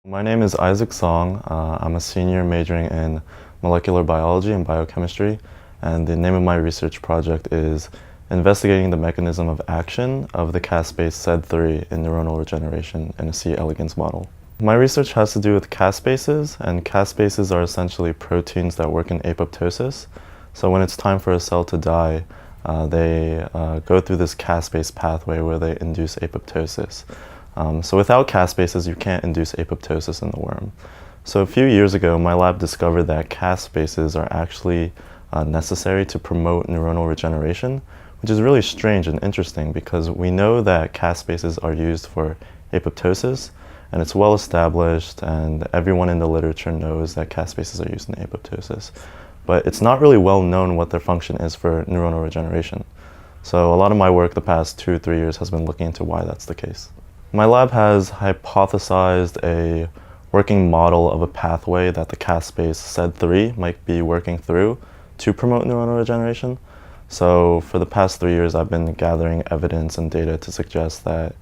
My name is Isaac Song. I'm a senior majoring in molecular biology and biochemistry, and the name of my research project is investigating the mechanism of action of the caspase SED3 in neuronal regeneration in a C. elegans model. My research has to do with caspases, and caspases are essentially proteins that work in apoptosis. So when it's time for a cell to die, they go through this caspase pathway where they induce apoptosis. So without caspases, you can't induce apoptosis in the worm. So a few years ago, my lab discovered that caspases are actually necessary to promote neuronal regeneration, which is really strange and interesting because we know that caspases are used for apoptosis, and it's well established, and everyone in the literature knows that caspases are used in apoptosis. But it's not really well known what their function is for neuronal regeneration. So a lot of my work the past 2 or 3 years has been looking into why that's the case. My lab has hypothesized a working model of a pathway that the caspase SED3 might be working through to promote neuronal regeneration. So for the past 3 years, I've been gathering evidence and data to suggest that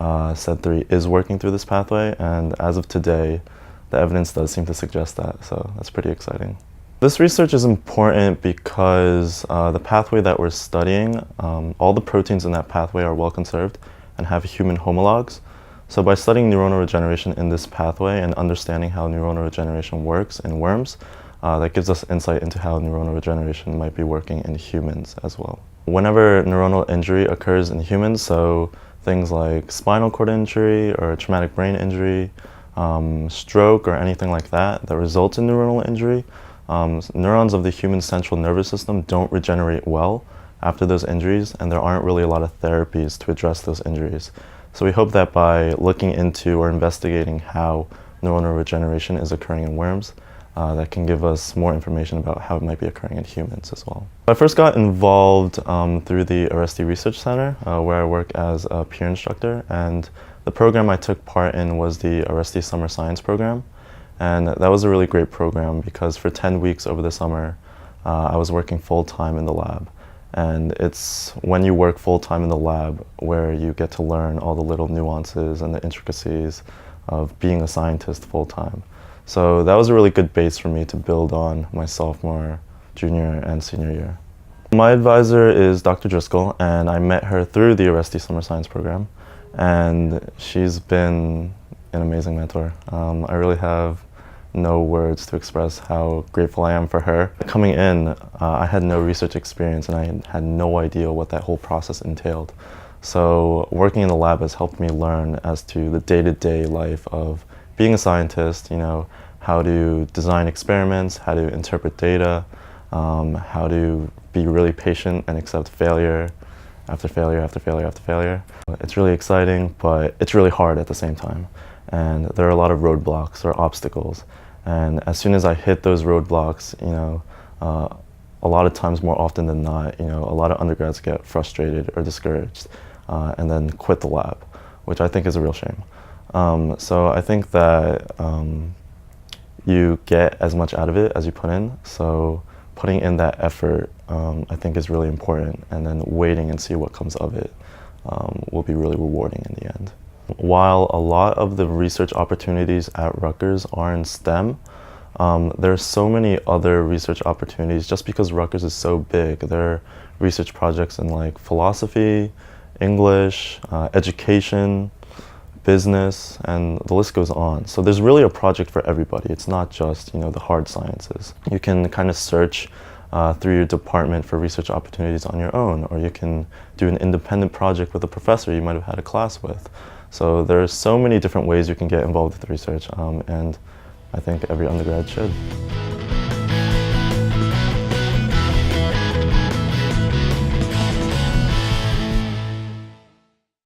SED3 is working through this pathway, and as of today, the evidence does seem to suggest that, so that's pretty exciting. This research is important because the pathway that we're studying, all the proteins in that pathway are well conserved and have human homologs. So by studying neuronal regeneration in this pathway and understanding how neuronal regeneration works in worms, that gives us insight into how neuronal regeneration might be working in humans as well. Whenever neuronal injury occurs in humans, so things like spinal cord injury or traumatic brain injury, stroke or anything like that results in neuronal injury, neurons of the human central nervous system don't regenerate well after those injuries, and there aren't really a lot of therapies to address those injuries. So we hope that by looking into or investigating how neuronal regeneration is occurring in worms, that can give us more information about how it might be occurring in humans as well. I first got involved through the RSD Research Center, where I work as a peer instructor, and the program I took part in was the RSD Summer Science Program. And that was a really great program because for 10 weeks over the summer, I was working full-time in the lab. And it's when you work full-time in the lab where you get to learn all the little nuances and the intricacies of being a scientist full-time. So that was a really good base for me to build on my sophomore, junior, and senior year. My advisor is Dr. Driscoll, and I met her through the RSD Summer Science Program. And she's been an amazing mentor. I really have no words to express how grateful I am for her. Coming in, I had no research experience and I had no idea what that whole process entailed. So working in the lab has helped me learn as to the day-to-day life of being a scientist, how to design experiments, how to interpret data, how to be really patient and accept failure after failure after failure after failure. It's really exciting, but it's really hard at the same time. And there are a lot of roadblocks or obstacles. And as soon as I hit those roadblocks, a lot of times, more often than not, a lot of undergrads get frustrated or discouraged and then quit the lab, which I think is a real shame. So I think that you get as much out of it as you put in. So putting in that effort, I think is really important, and then waiting and see what comes of it will be really rewarding in the end. While a lot of the research opportunities at Rutgers are in STEM, there are so many other research opportunities just because Rutgers is so big. There are research projects in like philosophy, English, education, business, and the list goes on. So there's really a project for everybody. It's not just, the hard sciences. You can kind of search through your department for research opportunities on your own, or you can do an independent project with a professor you might have had a class with. So there are so many different ways you can get involved with research, and I think every undergrad should.